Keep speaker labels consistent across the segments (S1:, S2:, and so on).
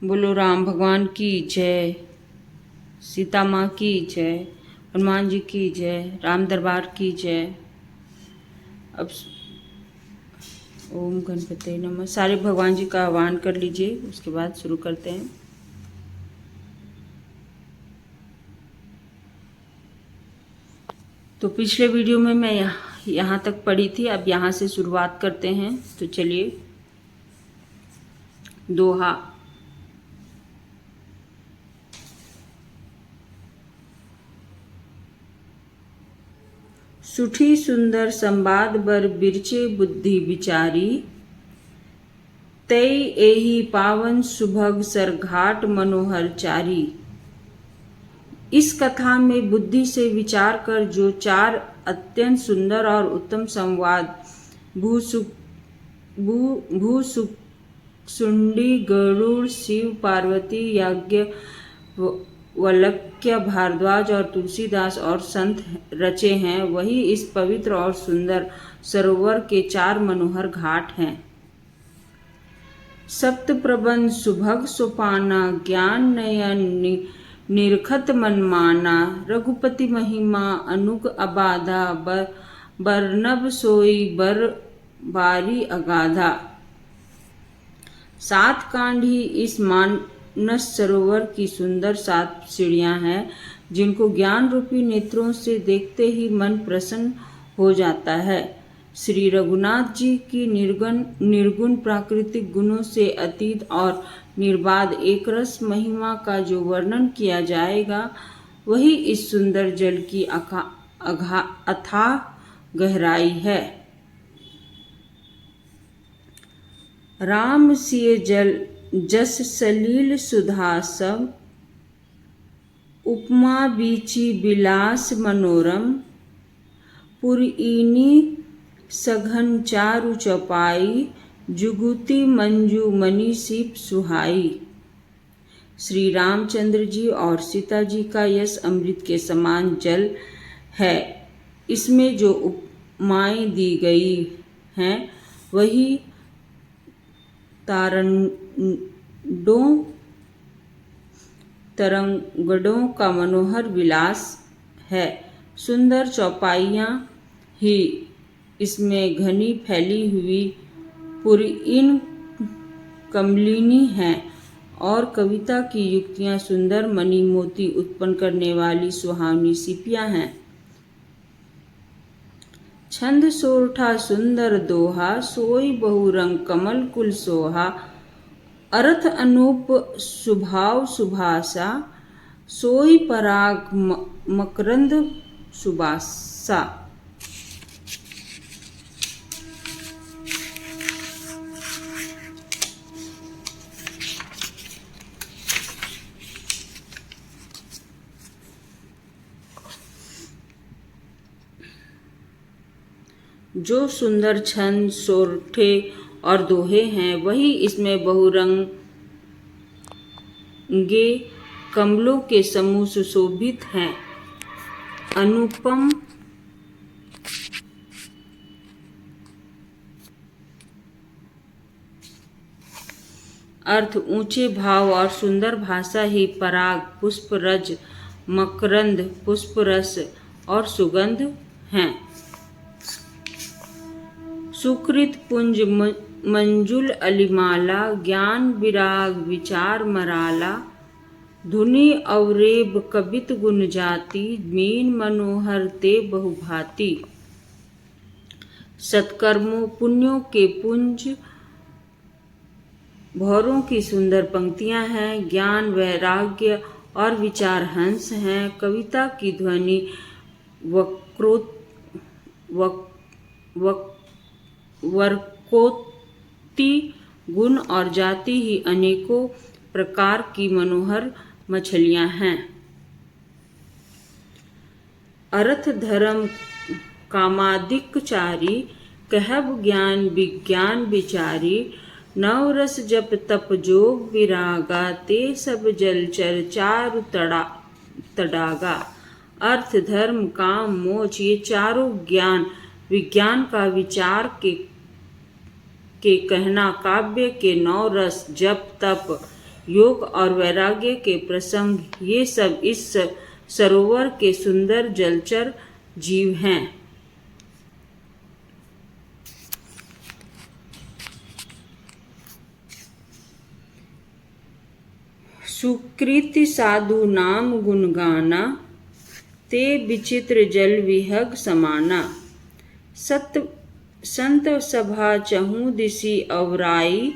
S1: बोलो राम भगवान की जय, सीता माँ की जय, हनुमान जी की जय, राम दरबार की जय। अब ओम गणपति नमः सारे भगवान जी का आह्वान कर लीजिए, उसके बाद शुरू करते हैं। तो पिछले वीडियो में मैं यहाँ तक पढ़ी थी, अब यहाँ से शुरुआत करते हैं। तो चलिए। दोहा। सुठी सुंदर संवाद बर बिरचे बुद्धि विचारी, तई एहि पावन सुभग सरघाट मनोहर चारी। इस कथा में बुद्धि से विचार कर जो चार अत्यंत सुंदर और उत्तम संवाद भूसुंडी गरुड़ शिव पार्वती यज्ञ वलक्य भारद्वाज और तुलसीदास और संत रचे हैं, वही इस पवित्र और सुंदर सरोवर के चार मनोहर घाट हैं। सप्त प्रबंध सुभग सोपाना, ज्ञान नयन निरखत मनमाना, रघुपति महिमा अनुग अबाधा, बरनब सोई बर बारी अगाधा। सात कांड ही इस मानस सरोवर की सुंदर सात सीढ़ियां हैं, जिनको ज्ञान रूपी नेत्रों से देखते ही मन प्रसन्न हो जाता है। श्री रघुनाथ जी की निर्गुण प्राकृतिक गुणों से अतीत और निर्बाध एकरस महिमा का जो वर्णन किया जाएगा, वही इस सुंदर जल की अथाह गहराई है। राम सिय जल जस सलील सुधा सब, उपमा बीची बिलास मनोरम, पुरईनी सघन चारु चौपाई, जुगुती मंजू मणि सीप सुहाई। श्री रामचंद्र जी और सीता जी का यश अमृत के समान जल है। इसमें जो उपमाएं दी गई हैं, वही तरंगडों का मनोहर विलास है। सुंदर चौपाइयाँ ही इसमें घनी फैली हुई पुरईन कमलिनी हैं, और कविता की युक्तियाँ सुंदर मणि मोती उत्पन्न करने वाली सुहावनी सीपियाँ हैं। छंद सोरठा सुंदर दोहा, सोई बहुरंग कमल कुल सोहा, अर्थ अनूप सुभाव सुभासा, सोई पराग मकरंद सुबासा। जो सुंदर छंद सोरठे और दोहे हैं, वही इसमें बहुरंगे कमलों के समूह सुशोभित हैं। अनुपम अर्थ, ऊंचे भाव और सुंदर भाषा ही पराग, पुष्परज, मकरंद, पुष्परस और सुगंध हैं। सुकृत पुंज मंजुल अलिमाला, ज्ञान विराग विचार मराला, धुनि अवरेब कबित गुण जाति, मीन मनोहर ते बहुभाति। सत्कर्मों पुण्यों के पुंज भौरों की सुंदर पंक्तियां हैं। ज्ञान वैराग्य और विचार हंस हैं। कविता की ध्वनि वर्कोक्ति गुण और जाति ही अनेकों प्रकार की मनोहर मछलियां हैं। अर्थ धर्म कामादिक चारी, कहब ज्ञान विज्ञान विचारी, नवरस जप तप जोग विरागा, ते सब जलचर चारु तडागा। अर्थ धर्म काम मोक्ष ये चारों ज्ञान विज्ञान का विचार के कहना, काव्य के नौ रस जप तप योग और वैराग्य के प्रसंग, ये सब इस सरोवर के सुंदर जलचर जीव हैं। सुकृति साधु नाम गुणगाना, ते विचित्र जल विहग समाना। संत सभा चहु दिशि अवराई,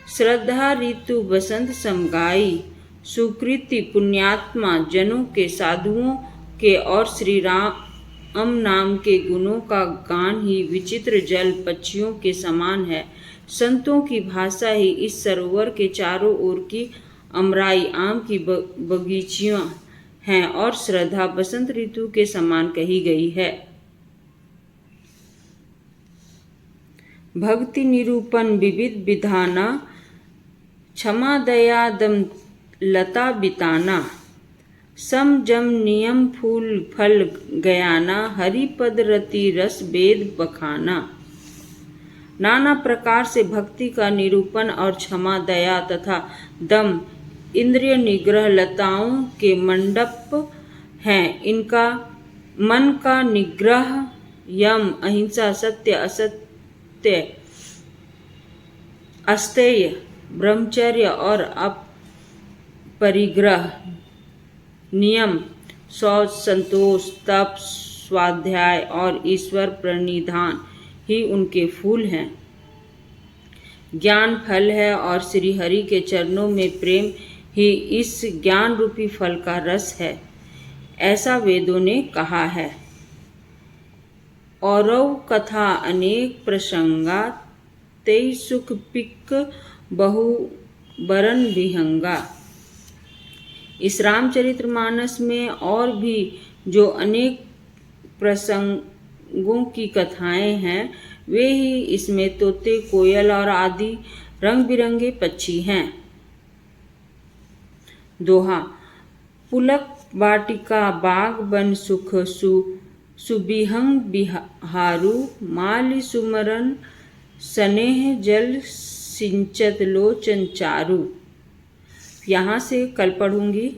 S1: श्रद्धा ऋतु बसंत समगाई। सुकृति पुण्यात्मा जनों के, साधुओं के और श्री राम नाम के गुणों का गान ही विचित्र जल पक्षियों के समान है। संतों की भाषा ही इस सरोवर के चारों ओर की अमराई आम की बगीचियां हैं और श्रद्धा बसंत ऋतु के समान कही गई है। भक्ति निरूपण विविध विधाना, क्षमा दया दम लता बिताना। सम जम नियम फूल फल गयाना, हरि पद रति रस वेद बखाना। नाना प्रकार से भक्ति का निरूपण और क्षमा दया तथा दम इंद्रिय निग्रह लताओं के मंडप हैं। इनका मन का निग्रह, यम अहिंसा, सत्य असत्य, अस्तेय ब्रह्मचर्य और अपरिग्रह, नियम शौच, संतोष, तप, स्वाध्याय और ईश्वर प्रणिधान ही उनके फूल हैं। ज्ञान फल है और श्री हरि के चरणों में प्रेम ही इस ज्ञान रूपी फल का रस है, ऐसा वेदों ने कहा है। औरव कथा अनेक प्रसंगा, तेई सुख पिक बहु बरन विहंगा। इस रामचरितमानस में और भी जो अनेक प्रसंगों की कथाएं हैं, वे ही इसमें तोते, कोयल और आदि रंग बिरंगे पक्षी हैं। दोहा। पुलक वाटिका बाग बन सुख, सुबिहंग बिहारू। माली सुमरन स्नेह जल सिंचत लोचन चारू। यहाँ से कल पढ़ूंगी।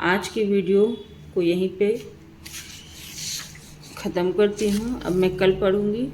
S1: आज की वीडियो को यहीं पे ख़त्म करती हूँ। अब मैं कल पढ़ूंगी।